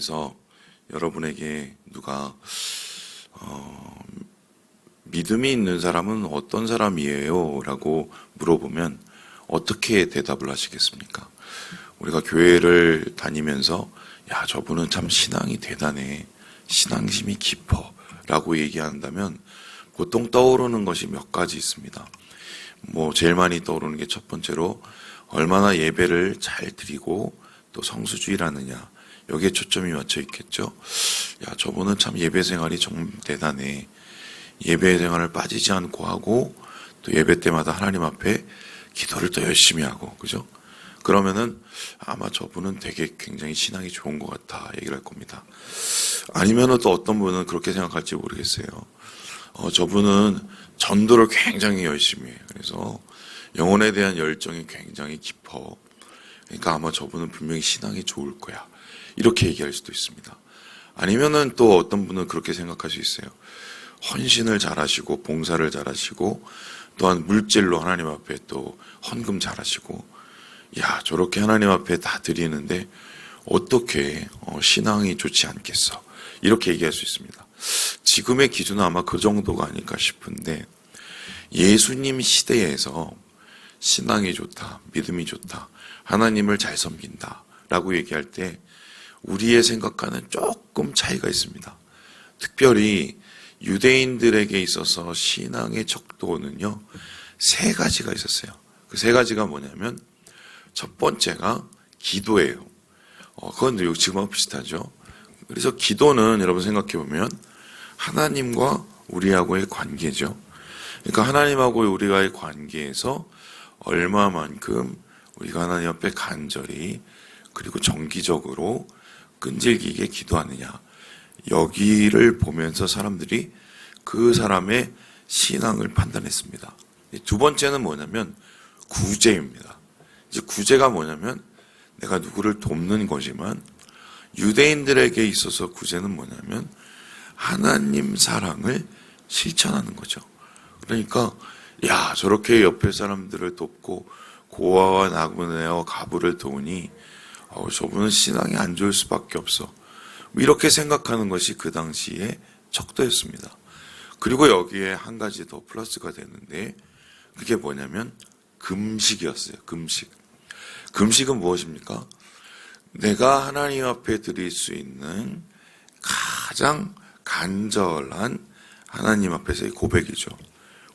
중에서 여러분에게 누가 믿음이 있는 사람은 어떤 사람이에요? 라고 물어보면 어떻게 대답을 하시겠습니까? 우리가 교회를 다니면서 야, 저분은 참 신앙이 대단해, 신앙심이 깊어 라고 얘기한다면 보통 떠오르는 것이 몇 가지 있습니다. 제일 많이 떠오르는 게 첫 번째로 얼마나 예배를 잘 드리고 또 성수주의를 하느냐, 여기에 초점이 맞춰 있겠죠. 야, 저분은 참 예배 생활이 정말 대단해, 예배 생활을 빠지지 않고 하고 또 예배 때마다 하나님 앞에 기도를 더 열심히 하고, 그죠? 그러면은 아마 저분은 되게 굉장히 신앙이 좋은 것 같아 얘기를 할 겁니다. 아니면은 또 어떤 분은 그렇게 생각할지 모르겠어요. 저분은 전도를 굉장히 열심히 해요. 그래서 영혼에 대한 열정이 굉장히 깊어. 그러니까 아마 저분은 분명히 신앙이 좋을 거야, 이렇게 얘기할 수도 있습니다. 아니면은 또 어떤 분은 그렇게 생각할 수 있어요. 헌신을 잘하시고 봉사를 잘하시고 또한 물질로 하나님 앞에 또 헌금 잘하시고, 야, 저렇게 하나님 앞에 다 드리는데 어떻게 신앙이 좋지 않겠어, 이렇게 얘기할 수 있습니다. 지금의 기준은 아마 그 정도가 아닐까 싶은데, 예수님 시대에서 신앙이 좋다, 믿음이 좋다, 하나님을 잘 섬긴다 라고 얘기할 때 우리의 생각과는 조금 차이가 있습니다. 특별히 유대인들에게 있어서 신앙의 척도는요, 세 가지가 있었어요. 그 세 가지가 뭐냐면, 첫 번째가 기도예요. 그건 지금하고 비슷하죠. 그래서 기도는 여러분 생각해 보면 하나님과 우리하고의 관계죠. 그러니까 하나님하고 우리와의 관계에서 얼마만큼 우리가 하나님 앞에 간절히 그리고 정기적으로 끈질기게 기도하느냐, 여기를 보면서 사람들이 그 사람의 신앙을 판단했습니다. 두 번째는 뭐냐면 구제입니다. 이제 구제가 뭐냐면 내가 누구를 돕는 거지만, 유대인들에게 있어서 구제는 뭐냐면 하나님 사랑을 실천하는 거죠. 그러니까 야, 저렇게 옆에 사람들을 돕고 고아와 나그네와 과부를 도우니 저분은 신앙이 안 좋을 수밖에 없어, 이렇게 생각하는 것이 그 당시의 척도였습니다. 그리고 여기에 한 가지 더 플러스가 되는데, 그게 뭐냐면 금식이었어요. 금식은 무엇입니까? 내가 하나님 앞에 드릴 수 있는 가장 간절한 하나님 앞에서의 고백이죠.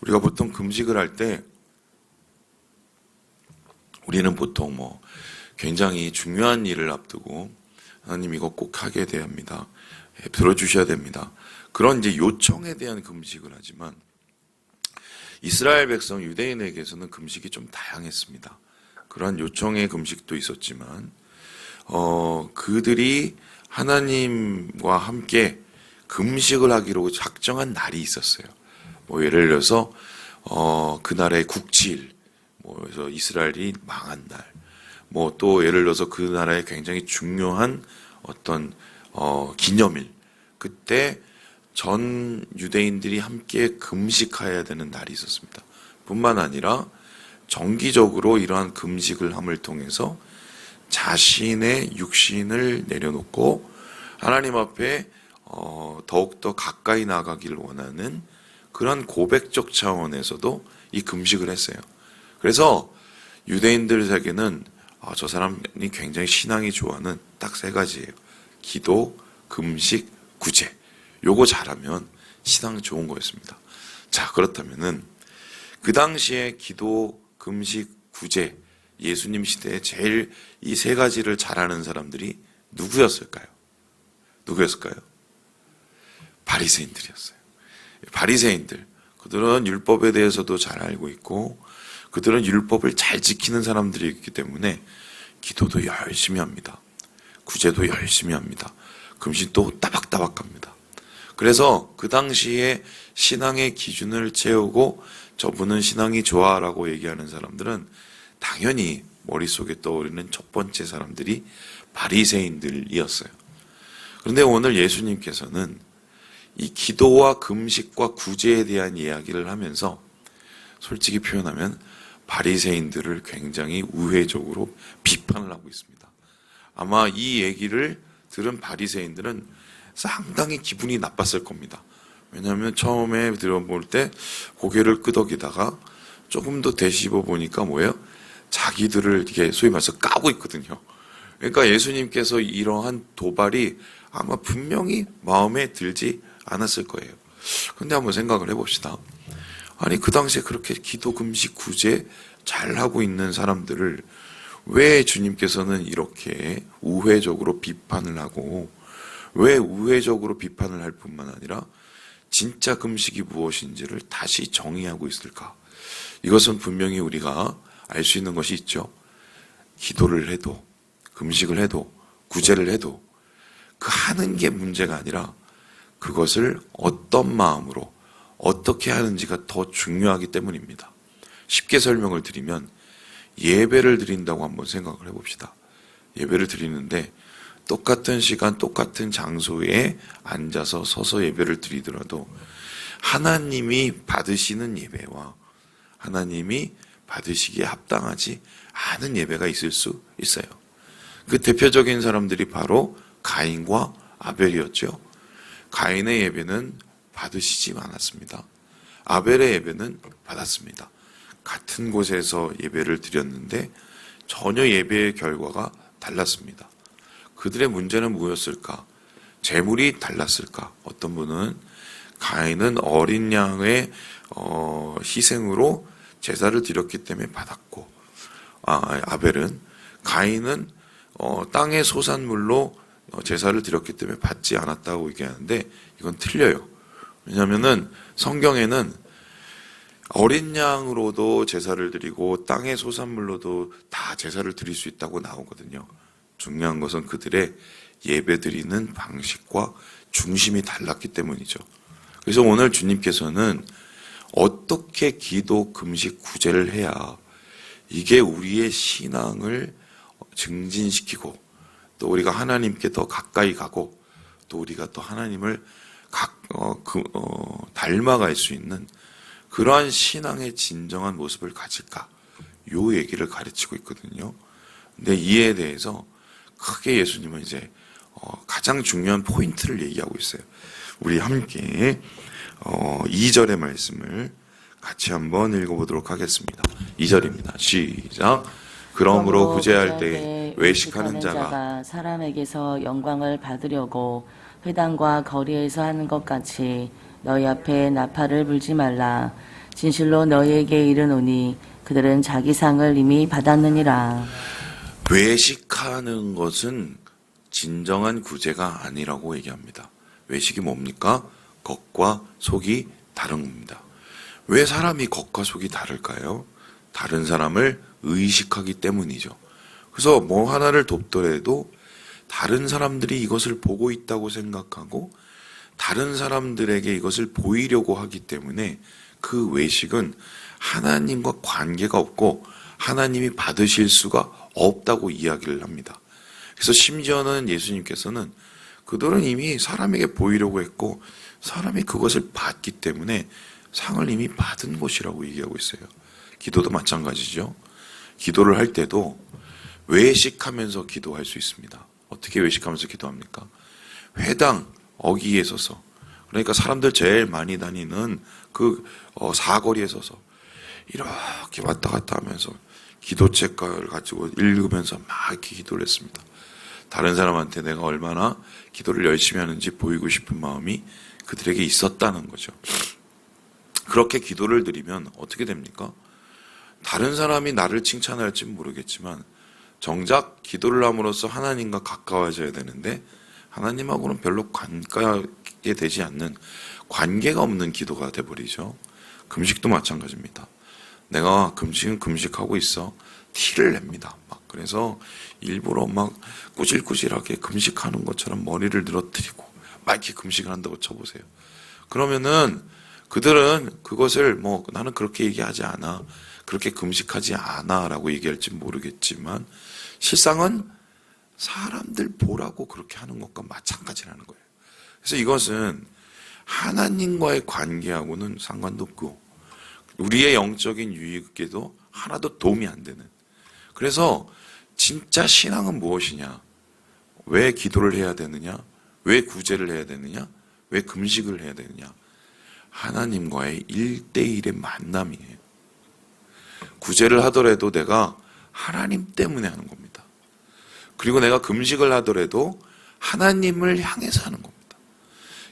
우리가 보통 금식을 할 때 우리는 보통 굉장히 중요한 일을 앞두고 하나님 이거 꼭 하게 돼야 합니다, 들어주셔야 됩니다, 그런 이제 요청에 대한 금식을 하지만, 이스라엘 백성 유대인에게서는 금식이 좀 다양했습니다. 그러한 요청의 금식도 있었지만 그들이 하나님과 함께 금식을 하기로 작정한 날이 있었어요. 예를 들어서 그날의 국칠, 그래서 이스라엘이 망한 날, 또 예를 들어서 그 나라의 굉장히 중요한 어떤 기념일, 그때 전 유대인들이 함께 금식해야 되는 날이 있었습니다. 뿐만 아니라 정기적으로 이러한 금식을 함을 통해서 자신의 육신을 내려놓고 하나님 앞에 더욱더 가까이 나가기를 원하는 그런 고백적 차원에서도 이 금식을 했어요. 그래서 유대인들에게는 저 사람이 굉장히 신앙이 좋아하는 딱 세 가지예요. 기도, 금식, 구제. 요거 잘하면 신앙 좋은 거였습니다. 자, 그렇다면은 그 당시에 기도, 금식, 구제, 예수님 시대에 제일 이 세 가지를 잘하는 사람들이 누구였을까요? 바리새인들이었어요. 바리새인들, 그들은 율법에 대해서도 잘 알고 있고 그들은 율법을 잘 지키는 사람들이기 때문에 기도도 열심히 합니다. 구제도 열심히 합니다. 금식도 따박따박 합니다. 그래서 그 당시에 신앙의 기준을 채우고 저분은 신앙이 좋아라고 얘기하는 사람들은 당연히 머릿속에 떠오르는 첫 번째 사람들이 바리새인들이었어요. 그런데 오늘 예수님께서는 이 기도와 금식과 구제에 대한 이야기를 하면서 솔직히 표현하면 바리새인들을 굉장히 우회적으로 비판을 하고 있습니다. 아마 이 얘기를 들은 바리새인들은 상당히 기분이 나빴을 겁니다. 왜냐하면 처음에 들어볼 때 고개를 끄덕이다가 조금 더 되씹어 보니까 뭐예요? 자기들을 이게 소위 말해서 까고 있거든요. 그러니까 예수님께서 이러한 도발이 아마 분명히 마음에 들지 않았을 거예요. 근데 한번 생각을 해봅시다. 아니 그 당시에 그렇게 기도, 금식, 구제 잘하고 있는 사람들을 왜 주님께서는 이렇게 우회적으로 비판을 하고, 왜 우회적으로 비판을 할 뿐만 아니라 진짜 금식이 무엇인지를 다시 정의하고 있을까? 이것은 분명히 우리가 알 수 있는 것이 있죠. 기도를 해도, 금식을 해도, 구제를 해도 그 하는 게 문제가 아니라 그것을 어떤 마음으로 어떻게 하는지가 더 중요하기 때문입니다. 쉽게 설명을 드리면 예배를 드린다고 한번 생각을 해봅시다. 예배를 드리는데 똑같은 시간, 똑같은 장소에 앉아서 서서 예배를 드리더라도 하나님이 받으시는 예배와 하나님이 받으시기에 합당하지 않은 예배가 있을 수 있어요. 그 대표적인 사람들이 바로 가인과 아벨이었죠. 가인의 예배는 받으시지 않았습니다. 아벨의 예배는 받았습니다. 같은 곳에서 예배를 드렸는데 전혀 예배의 결과가 달랐습니다. 그들의 문제는 무엇일까? 재물이 달랐을까? 어떤 분은 가인은 어린 양의 희생으로 제사를 드렸기 때문에 받았고, 아벨은 가인은 땅의 소산물로 제사를 드렸기 때문에 받지 않았다고 얘기하는데 이건 틀려요. 왜냐하면은 성경에는 어린 양으로도 제사를 드리고 땅의 소산물로도 다 제사를 드릴 수 있다고 나오거든요. 중요한 것은 그들의 예배 드리는 방식과 중심이 달랐기 때문이죠. 그래서 오늘 주님께서는 어떻게 기도, 금식, 구제를 해야 이게 우리의 신앙을 증진시키고 또 우리가 하나님께 더 가까이 가고 또 우리가 또 하나님을 닮아갈 수 있는 그러한 신앙의 진정한 모습을 가질까? 요 얘기를 가르치고 있거든요. 근데 이에 대해서 크게 예수님은 이제 가장 중요한 포인트를 얘기하고 있어요. 우리 함께 2절의 말씀을 같이 한번 읽어보도록 하겠습니다. 2절입니다. 시작. 그러므로 구제할 때 외식하는 자가 사람에게서 영광을 받으려고 회당과 거리에서 하는 것 같이 너희 앞에 나팔을 불지 말라. 진실로 너희에게 이르노니 그들은 자기 상을 이미 받았느니라. 외식하는 것은 진정한 구제가 아니라고 얘기합니다. 외식이 뭡니까? 겉과 속이 다른 겁니다. 왜 사람이 겉과 속이 다를까요? 다른 사람을 의식하기 때문이죠. 그래서 뭐 하나를 돕더라도 다른 사람들이 이것을 보고 있다고 생각하고 다른 사람들에게 이것을 보이려고 하기 때문에 그 외식은 하나님과 관계가 없고 하나님이 받으실 수가 없다고 이야기를 합니다. 그래서 심지어는 예수님께서는 그들은 이미 사람에게 보이려고 했고 사람이 그것을 받기 때문에 상을 이미 받은 것이라고 얘기하고 있어요. 기도도 마찬가지죠. 기도를 할 때도 외식하면서 기도할 수 있습니다. 어떻게 외식하면서 기도합니까? 회당 어귀에 서서, 그러니까 사람들 제일 많이 다니는 그 사거리에 서서 이렇게 왔다 갔다 하면서 기도책을 가지고 읽으면서 막 이렇게 기도를 했습니다. 다른 사람한테 내가 얼마나 기도를 열심히 하는지 보이고 싶은 마음이 그들에게 있었다는 거죠. 그렇게 기도를 드리면 어떻게 됩니까? 다른 사람이 나를 칭찬할지는 모르겠지만 정작 기도를 함으로써 하나님과 가까워져야 되는데 하나님하고는 별로 가깝게 되지 않는 관계가 없는 기도가 돼버리죠. 금식도 마찬가지입니다. 내가 금식은 금식하고 있어 티를 냅니다. 막 그래서 일부러 막 꾸질꾸질하게 금식하는 것처럼 머리를 늘어뜨리고 막 이렇게 금식을 한다고 쳐보세요. 그러면은 그들은 그것을 뭐 나는 그렇게 얘기하지 않아, 그렇게 금식하지 않아 라고 얘기할지 모르겠지만 실상은 사람들 보라고 그렇게 하는 것과 마찬가지라는 거예요. 그래서 이것은 하나님과의 관계하고는 상관도 없고 우리의 영적인 유익에도 하나도 도움이 안 되는, 그래서 진짜 신앙은 무엇이냐? 왜 기도를 해야 되느냐? 왜 구제를 해야 되느냐? 왜 금식을 해야 되느냐? 하나님과의 1대1의 만남이에요. 구제를 하더라도 내가 하나님 때문에 하는 겁니다. 그리고 내가 금식을 하더라도 하나님을 향해서 하는 겁니다.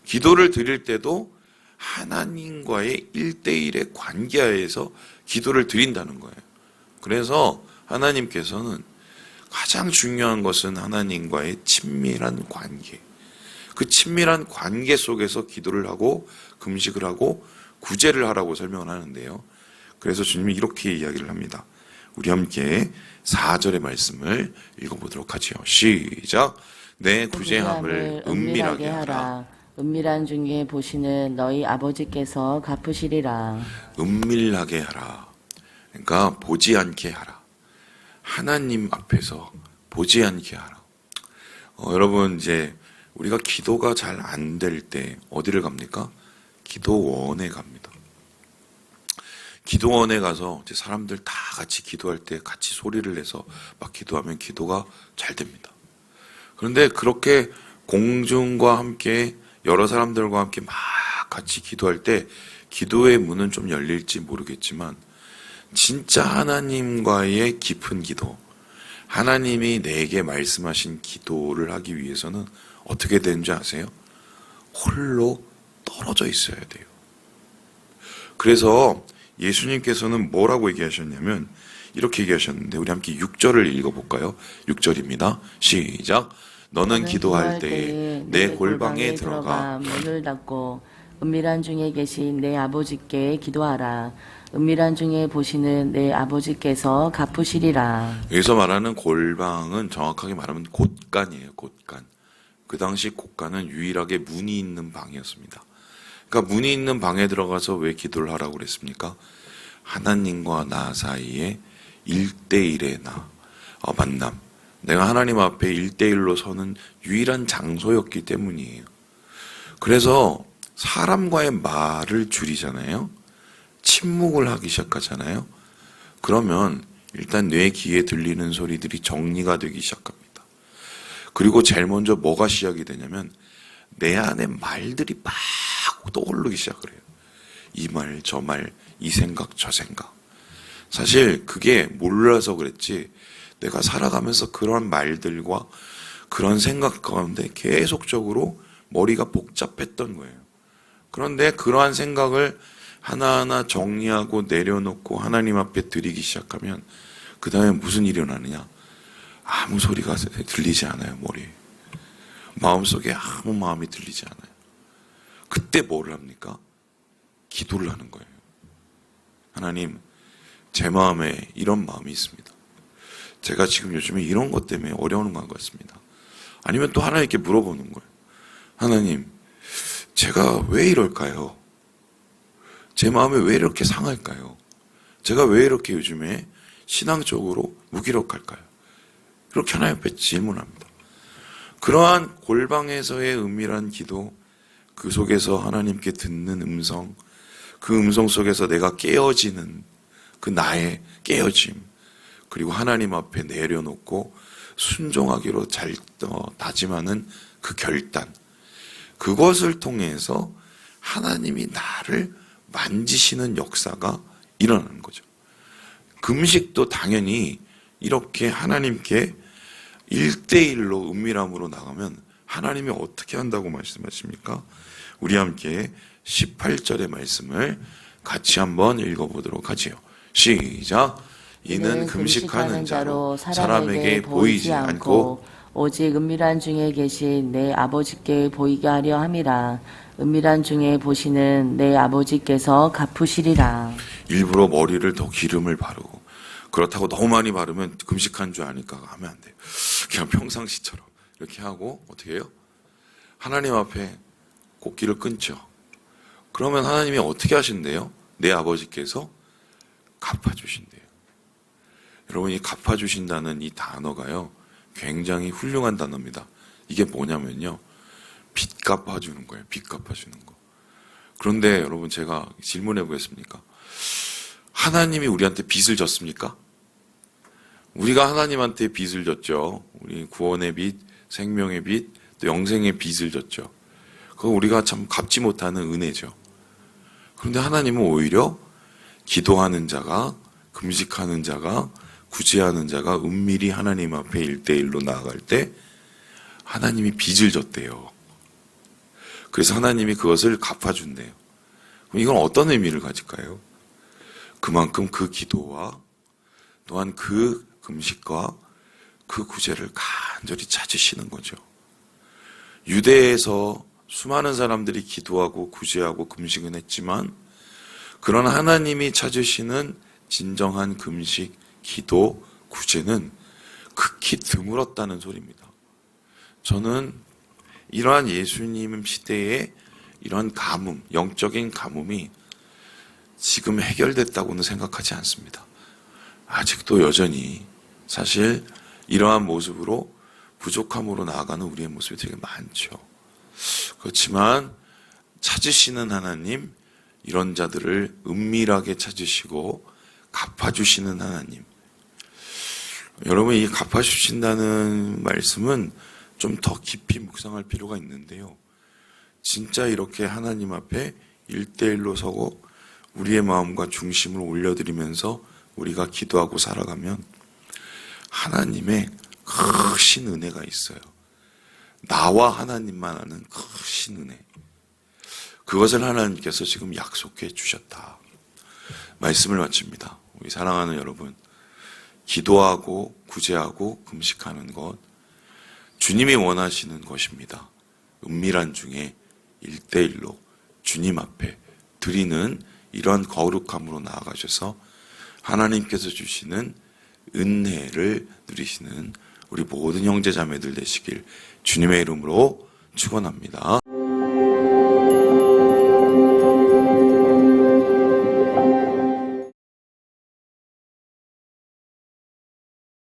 기도를 드릴 때도 하나님과의 1대1의 관계하에서 기도를 드린다는 거예요. 그래서 하나님께서는 가장 중요한 것은 하나님과의 친밀한 관계. 그 친밀한 관계 속에서 기도를 하고 금식을 하고 구제를 하라고 설명을 하는데요. 그래서 주님이 이렇게 이야기를 합니다. 우리 함께 4절의 말씀을 읽어보도록 하지요. 시작. 내 구제함을 은밀하게 하라. 은밀한 중에 보시는 너희 아버지께서 갚으시리라. 은밀하게 하라. 그러니까 보지 않게 하라. 하나님 앞에서 보지 않게 하라. 여러분 이제 우리가 기도가 잘 안 될 때 어디를 갑니까? 기도원에 갑니다. 기도원에 가서 이제 사람들 다 같이 기도할 때 같이 소리를 내서 막 기도하면 기도가 잘 됩니다. 그런데 그렇게 공중과 함께 여러 사람들과 함께 막 같이 기도할 때 기도의 문은 좀 열릴지 모르겠지만 진짜 하나님과의 깊은 기도, 하나님이 내게 말씀하신 기도를 하기 위해서는 어떻게 되는지 아세요? 홀로 떨어져 있어야 돼요. 그래서 예수님께서는 뭐라고 얘기하셨냐면 이렇게 얘기하셨는데 우리 함께 6절을 읽어볼까요? 6절입니다. 시작. 너는 기도할 때에 내 골방에 들어가 문을 닫고 은밀한 중에 계신 내 아버지께 기도하라. 은밀한 중에 보시는 내 아버지께서 갚으시리라. 여기서 말하는 골방은 정확하게 말하면 곳간이에요. 곳간. 그 당시 곳간은 유일하게 문이 있는 방이었습니다. 그러니까 문이 있는 방에 들어가서 왜 기도를 하라고 그랬습니까? 하나님과 나 사이에 1대1의 만남. 내가 하나님 앞에 1대1로 서는 유일한 장소였기 때문이에요. 그래서 사람과의 말을 줄이잖아요. 침묵을 하기 시작하잖아요. 그러면 일단 뇌 귀에 들리는 소리들이 정리가 되기 시작합니다. 그리고 제일 먼저 뭐가 시작이 되냐면 내 안에 말들이 막 떠오르기 시작을 해요. 이 말, 저 말, 이 생각, 저 생각. 사실 그게 몰라서 그랬지 내가 살아가면서 그런 말들과 그런 생각 가운데 계속적으로 머리가 복잡했던 거예요. 그런데 그러한 생각을 하나하나 정리하고 내려놓고 하나님 앞에 드리기 시작하면 그 다음에 무슨 일이 일어나느냐? 아무 소리가 들리지 않아요, 머리에. 마음속에 아무 마음이 들리지 않아요. 그때 뭐를 합니까? 기도를 하는 거예요. 하나님, 제 마음에 이런 마음이 있습니다. 제가 지금 요즘에 이런 것 때문에 어려운 것 같습니다. 아니면 또 하나님께 물어보는 거예요. 하나님, 제가 왜 이럴까요? 제 마음이 왜 이렇게 상할까요? 제가 왜 이렇게 요즘에 신앙적으로 무기력할까요? 이렇게 하나님 앞에 질문합니다. 그러한 골방에서의 은밀한 기도, 그 속에서 하나님께 듣는 음성, 그 음성 속에서 내가 깨어지는 그 나의 깨어짐, 그리고 하나님 앞에 내려놓고 순종하기로 다짐하는 그 결단, 그것을 통해서 하나님이 나를 만지시는 역사가 일어나는 거죠. 금식도 당연히 이렇게 하나님께 1대1로 은밀함으로 나가면 하나님이 어떻게 한다고 말씀하십니까? 우리 함께 18절의 말씀을 같이 한번 읽어보도록 하지요. 시작. 이는 금식하는 자로 사람에게 보이지 않고 오직 은밀한 중에 계신 내 아버지께 보이게 하려 함이라. 은밀한 중에 보시는 내 아버지께서 갚으시리라. 일부러 머리를 더 기름을 바르고 그렇다고 너무 많이 바르면 금식한 줄 아니까 하면 안 돼요. 그냥 평상시처럼 이렇게 하고 어떻게 해요? 하나님 앞에 곡기를 끊죠. 그러면 하나님이 어떻게 하신대요? 내 아버지께서 갚아주신대요. 여러분이 갚아주신다는 이 단어가요, 굉장히 훌륭한 단어입니다. 이게 뭐냐면요, 빚 갚아주는 거예요. 빚 갚아주는 거. 그런데 여러분, 제가 질문해 보겠습니까? 하나님이 우리한테 빚을 졌습니까? 우리가 하나님한테 빚을 졌죠. 우리 구원의 빚, 생명의 빛, 또 영생의 빛을 줬죠. 그거 우리가 참 갚지 못하는 은혜죠. 그런데 하나님은 오히려 기도하는 자가, 금식하는 자가, 구제하는 자가 은밀히 하나님 앞에 1대1로 나아갈 때 하나님이 빚을 졌대요. 그래서 하나님이 그것을 갚아준대요. 그럼 이건 어떤 의미를 가질까요? 그만큼 그 기도와 또한 그 금식과 그 구제를 간절히 찾으시는 거죠. 유대에서 수많은 사람들이 기도하고 구제하고 금식은 했지만 그런 하나님이 찾으시는 진정한 금식, 기도, 구제는 극히 드물었다는 소리입니다. 저는 이러한 예수님 시대의 이러한 가뭄, 영적인 가뭄이 지금 해결됐다고는 생각하지 않습니다. 아직도 여전히 사실 이러한 모습으로 부족함으로 나아가는 우리의 모습이 되게 많죠. 그렇지만 찾으시는 하나님, 이런 자들을 은밀하게 찾으시고 갚아주시는 하나님. 여러분, 이 갚아주신다는 말씀은 좀 더 깊이 묵상할 필요가 있는데요. 진짜 이렇게 하나님 앞에 1대1로 서고 우리의 마음과 중심을 올려드리면서 우리가 기도하고 살아가면 하나님의 크신 은혜가 있어요. 나와 하나님만 아는 크신 은혜. 그것을 하나님께서 지금 약속해 주셨다. 말씀을 마칩니다. 우리 사랑하는 여러분, 기도하고 구제하고 금식하는 것, 주님이 원하시는 것입니다. 은밀한 중에 1대1로 주님 앞에 드리는 이런 거룩함으로 나아가셔서 하나님께서 주시는 은혜를 누리시는 우리 모든 형제 자매들 되시길 주님의 이름으로 축원합니다.